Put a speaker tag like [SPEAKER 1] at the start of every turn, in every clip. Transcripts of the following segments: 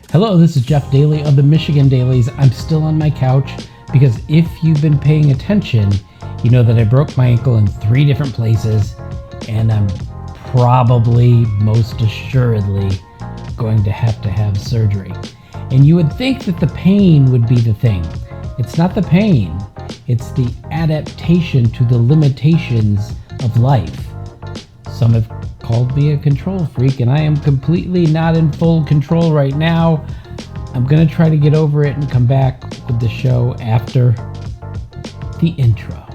[SPEAKER 1] Hello, this is Jeff Daly of the Michigan Dailies. I'm still on my couch because if you've been paying attention, you know that I broke my ankle in 3 different places, and I'm probably, most assuredly, going to have surgery. And you would think that the pain would be the thing. It's not the pain, it's the adaptation to the limitations of life. Some have called me a control freak, and I am completely not in full control right now. I'm going to try to get over it and come back with the show after the intro.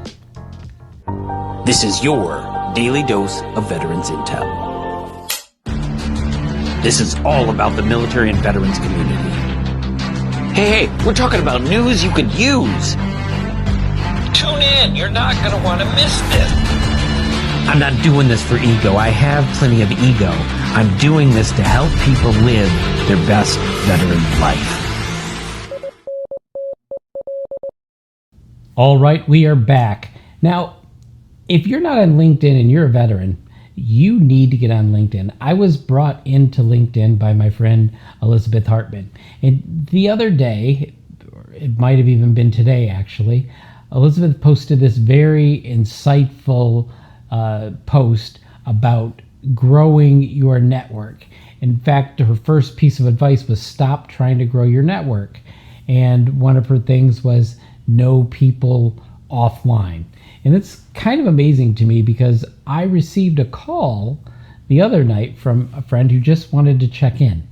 [SPEAKER 2] This is your daily dose of Veterans Intel. This is all about the military and veterans community. Hey, we're talking about news you could use. Tune in, you're not going to want to miss this. I'm not doing this for ego. I have plenty of ego. I'm doing this to help people live their best veteran life.
[SPEAKER 1] All right, we are back. Now, if you're not on LinkedIn and you're a veteran, you need to get on LinkedIn. I was brought into LinkedIn by my friend Elizabeth Hartman. And the other day, it might have even been today actually, Elizabeth posted this very insightful post about growing your network. In fact, her first piece of advice was stop trying to grow your network. And one of her things was know people offline. And it's kind of amazing to me because I received a call the other night from a friend who just wanted to check in.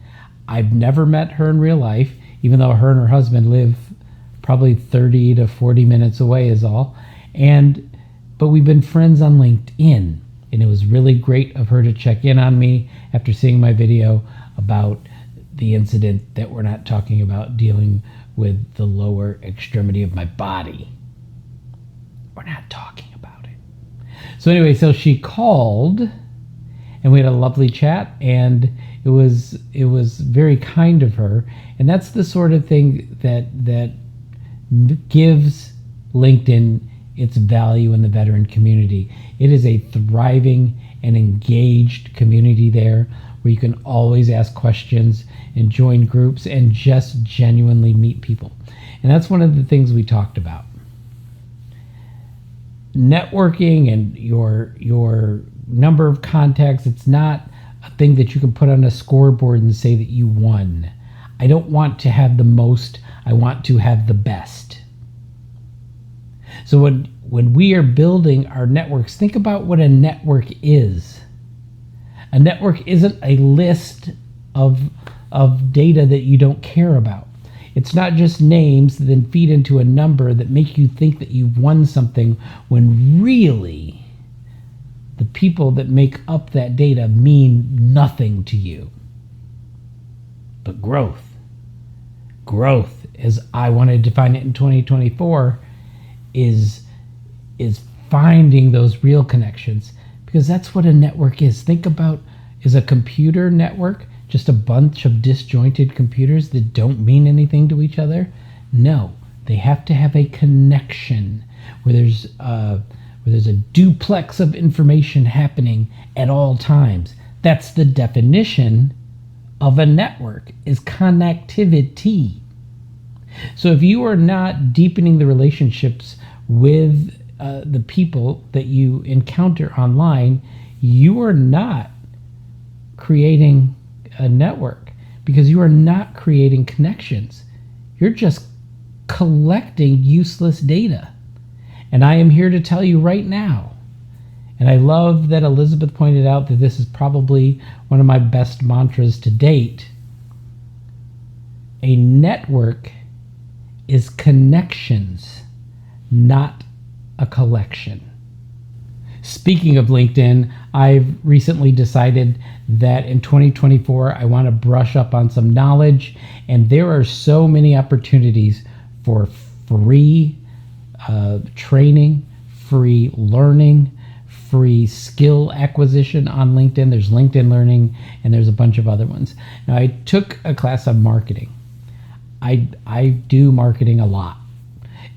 [SPEAKER 1] I've never met her in real life, even though her and her husband live probably 30 to 40 minutes away is all. But we've been friends on LinkedIn, and it was really great of her to check in on me after seeing my video about the incident that we're not talking about, dealing with the lower extremity of my body. We're not talking about it. So anyway, so she called, and we had a lovely chat, and it was very kind of her, and that's the sort of thing that gives LinkedIn its value in the veteran community. It is a thriving and engaged community there where you can always ask questions and join groups and just genuinely meet people. And that's one of the things we talked about. Networking and your number of contacts, it's not a thing that you can put on a scoreboard and say that you won. I don't want to have the most, I want to have the best. So when we are building our networks, think about what a network is. A network isn't a list of data that you don't care about. It's not just names that then feed into a number that make you think that you've won something when really the people that make up that data mean nothing to you. But growth, as I want to define it in 2024, is finding those real connections, because that's what a network is. Think about, is a computer network just a bunch of disjointed computers that don't mean anything to each other? No, they have to have a connection where there's a duplex of information happening at all times. That's the definition of a network, is connectivity. So if you are not deepening the relationships with the people that you encounter online, you are not creating a network, because you are not creating connections. You're just collecting useless data. And I am here to tell you right now, and I love that Elizabeth pointed out that this is probably one of my best mantras to date. A network is connections, not a collection. Speaking of LinkedIn, I've recently decided that in 2024, I want to brush up on some knowledge, and there are so many opportunities for free training, free learning, free skill acquisition on LinkedIn. There's LinkedIn Learning, and there's a bunch of other ones. Now, I took a class on marketing. I do marketing a lot,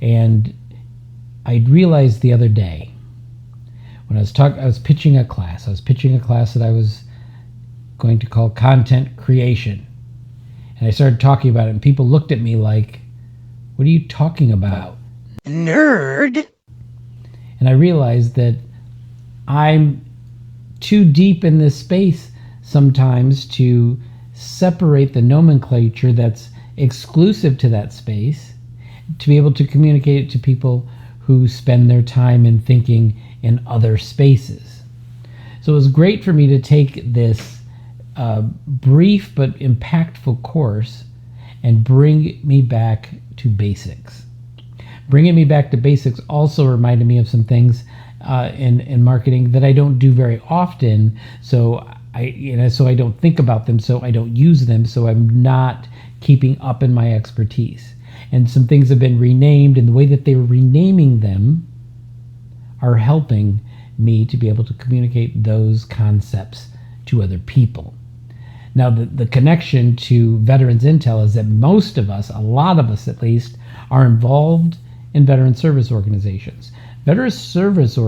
[SPEAKER 1] and I realized the other day when I was pitching a class. I was pitching a class that I was going to call content creation. And And I started talking about it, and people looked at me like, what are you talking about?
[SPEAKER 3] Nerd.
[SPEAKER 1] And I realized that I'm too deep in this space sometimes to separate the nomenclature that's exclusive to that space to be able to communicate it to people who spend their time and thinking in other spaces. So it was great for me to take this brief but impactful course and bring me back to basics. Bringing me back to basics also reminded me of some things in marketing that I don't do very often. So I don't think about them, so I don't use them, so I'm not keeping up in my expertise. And some things have been renamed, and the way that they were renaming them are helping me to be able to communicate those concepts to other people. Now, the connection to Veterans Intel is that most of us, a lot of us at least, are involved in veteran service organizations. Veterans service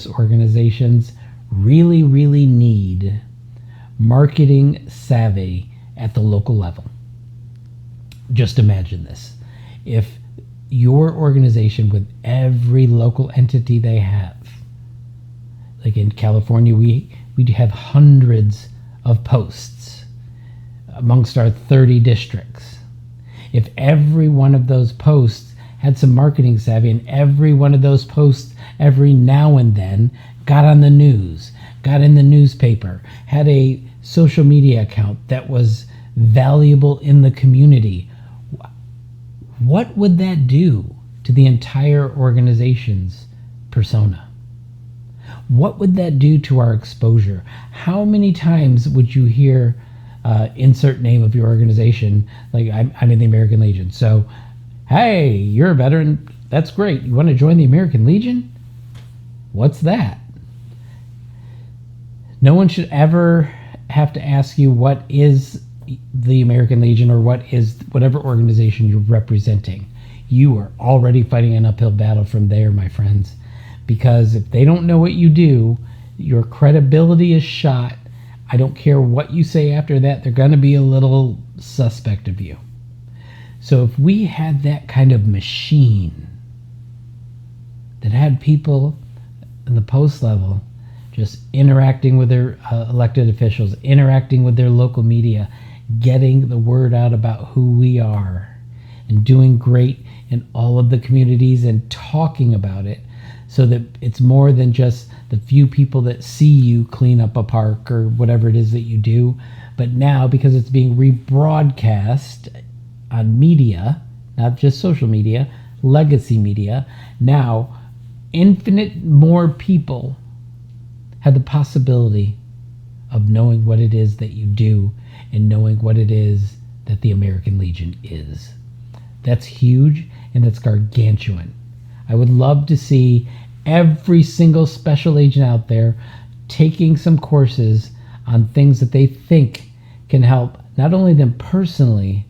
[SPEAKER 1] organizations really, really need marketing savvy at the local level. Just imagine this. If your organization, with every local entity they have, like in California, we have hundreds of posts amongst our 30 districts. If every one of those posts had some marketing savvy, and every one of those posts every now and then got on the news, got in the newspaper, had a social media account that was valuable in the community, what would that do to the entire organization's persona? What would that do to our exposure? How many times would you hear insert name of your organization, like I'm in the American Legion, so hey, you're a veteran, that's great, you want to join the American Legion? What's that? No one should ever have to ask you what is the American Legion or what is whatever organization you're representing. You are already fighting an uphill battle from there, my friends, because if they don't know what you do, your credibility is shot. I don't care what you say after that, they're going to be a little suspect of you. So if we had that kind of machine that had people in the post level just interacting with their elected officials, interacting with their local media, getting the word out about who we are, and doing great in all of the communities and talking about it, so that it's more than just the few people that see you clean up a park or whatever it is that you do, but now because it's being rebroadcast on media, not just social media, legacy media, now infinite more people have the possibility of knowing what it is that you do and knowing what it is that the American Legion is. That's huge, and that's gargantuan. I would love to see every single special agent out there taking some courses on things that they think can help not only them personally,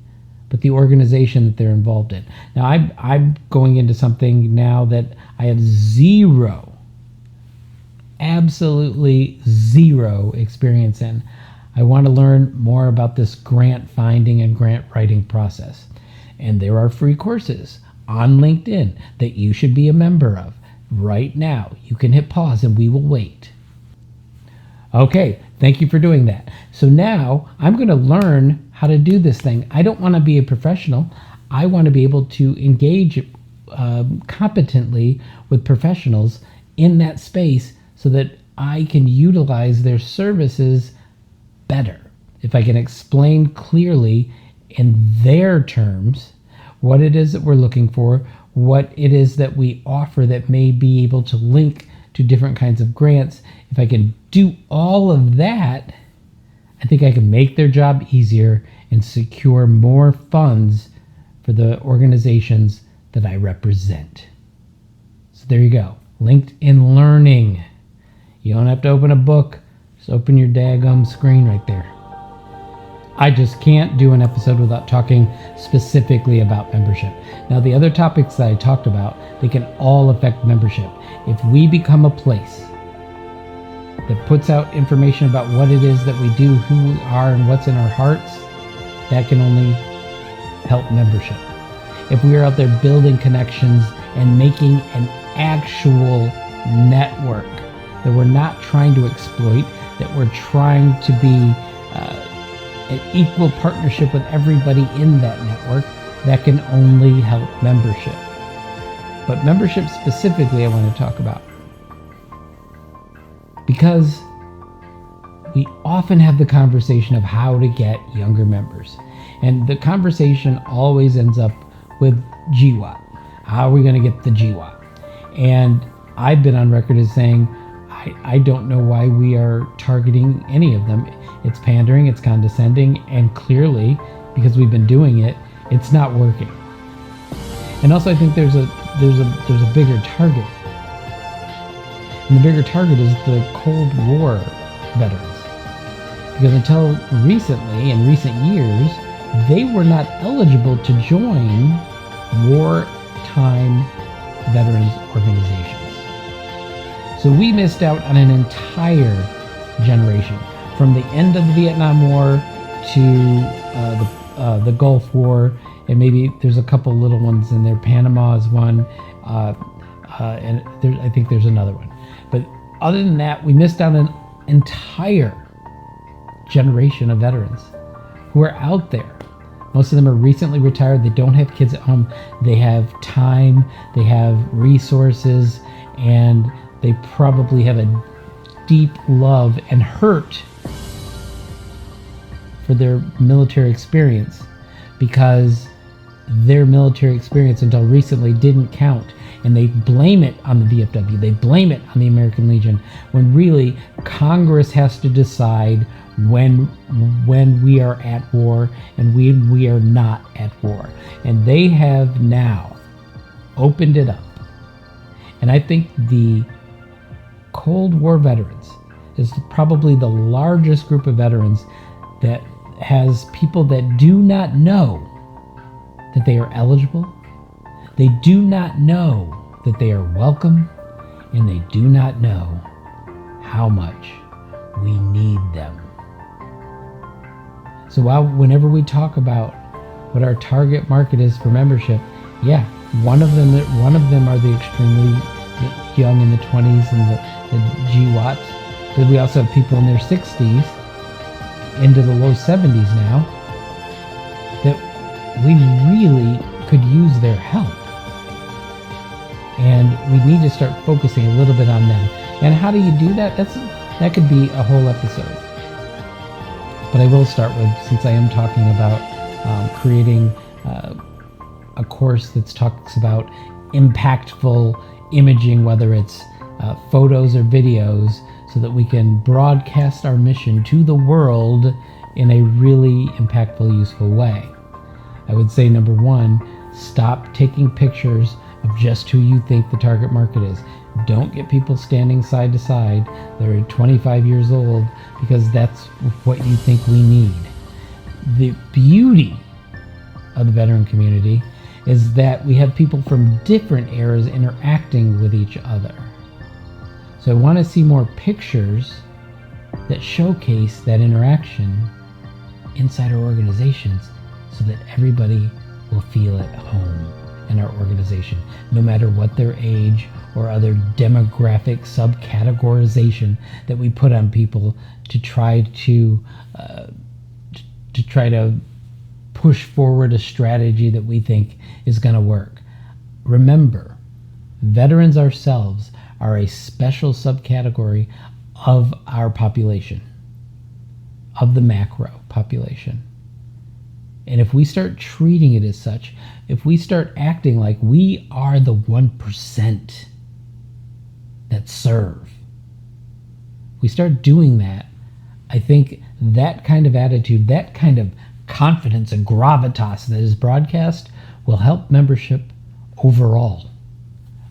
[SPEAKER 1] but the organization that they're involved in. Now, I'm going into something now that I have absolutely zero experience in. I want to learn more about this grant finding and grant writing process. And there are free courses on LinkedIn that you should be a member of right now. You can hit pause and we will wait. Okay, thank you for doing that. So now I'm going to learn how to do this thing. I don't want to be a professional. I want to be able to engage competently with professionals in that space so that I can utilize their services better. If I can explain clearly in their terms what it is that we're looking for, what it is that we offer that may be able to link to different kinds of grants, if I can do all of that, I think I can make their job easier and secure more funds for the organizations that I represent. So there you go. LinkedIn Learning. You don't have to open a book. Just open your daggum screen right there. I just can't do an episode without talking specifically about membership. Now, the other topics that I talked about, they can all affect membership. If we become a place that puts out information about what it is that we do, who we are, and what's in our hearts, that can only help membership. If we are out there building connections and making an actual network that we're not trying to exploit, that we're trying to be an equal partnership with everybody in that network, that can only help membership. But membership specifically I want to talk about, because we often have the conversation of how to get younger members. And the conversation always ends up with GWAT. How are we going to get the GWAT? And I've been on record as saying, I don't know why we are targeting any of them. It's pandering, it's condescending, and clearly, because we've been doing it, it's not working. And also I think there's a bigger target. And the bigger target is the Cold War veterans. Because until recently, in recent years, they were not eligible to join wartime veterans organizations. So we missed out on an entire generation, from the end of the Vietnam War to the Gulf War, and maybe there's a couple little ones in there. Panama is one, and I think there's another one. But other than that, we missed out on an entire generation of veterans who are out there. Most of them are recently retired. They don't have kids at home. They have time, they have resources, and they probably have a deep love and hurt for their military experience, because their military experience until recently didn't count. And they blame it on the VFW. They blame it on the American Legion, when really Congress has to decide when we are at war and when we are not at war. And they have now opened it up. And I think the Cold War veterans is probably the largest group of veterans that has people that do not know that they are eligible. They do not know that they are welcome, and they do not know how much we need them. So whenever we talk about what our target market is for membership, yeah, one of them are the extremely young in the 20s and the GWATs, but we also have people in their 60s into the low 70s now that we really could use their help. And we need to start focusing a little bit on them. And how do you do that? That could be a whole episode. But I will start with, since I am talking about creating a course that talks about impactful imaging, whether it's photos or videos, so that we can broadcast our mission to the world in a really impactful, useful way. I would say, number one, stop taking pictures of just who you think the target market is. Don't get people standing side to side. They're 25 years old, because that's what you think we need. The beauty of the veteran community is that we have people from different eras interacting with each other. So I want to see more pictures that showcase that interaction inside our organizations, so that everybody will feel at home in our organization, no matter what their age or other demographic subcategorization that we put on people to try to push forward a strategy that we think is going to work. Remember, veterans ourselves are a special subcategory of our population, of the macro population. And if we start treating it as such, if we start acting like we are the 1% that serve, we start doing that, I think that kind of attitude, that kind of confidence and gravitas that is broadcast will help membership overall,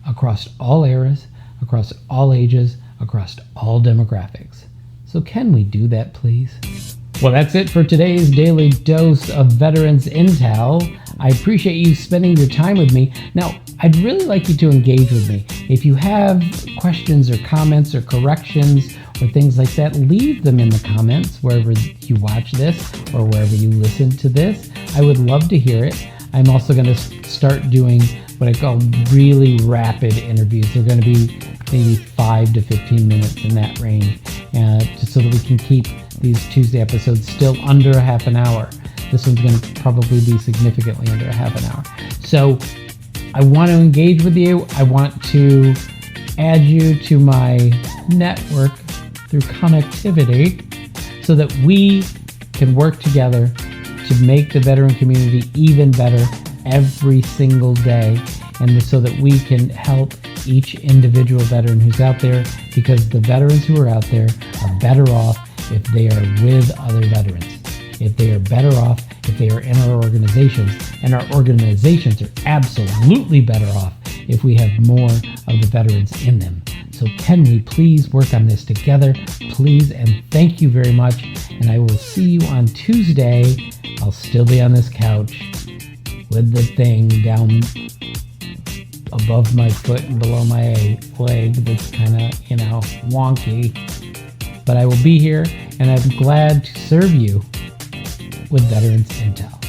[SPEAKER 1] across all eras, across all ages, across all demographics. So can we do that, please? Well, that's it for today's daily dose of Veterans Intel. I appreciate you spending your time with me. Now, I'd really like you to engage with me. If you have questions or comments or corrections or things like that, leave them in the comments wherever you watch this or wherever you listen to this. I would love to hear it. I'm also going to start doing what I call really rapid interviews. They're going to be maybe 5 to 15 minutes in that range, just so that we can keep these Tuesday episodes still under a half an hour. This one's going to probably be significantly under a half an hour. So I want to engage with you. I want to add you to my network through connectivity so that we can work together to make the veteran community even better every single day, and so that we can help each individual veteran who's out there, because the veterans who are out there are better off if they are with other veterans. If they are better off if they are in our organizations, and our organizations are absolutely better off if we have more of the veterans in them. So can we please work on this together? Please, and thank you very much. And I will see you on Tuesday. I'll still be on this couch with the thing down above my foot and below my leg that's kind of, wonky. But I will be here, and I'm glad to serve you with Veterans Intel.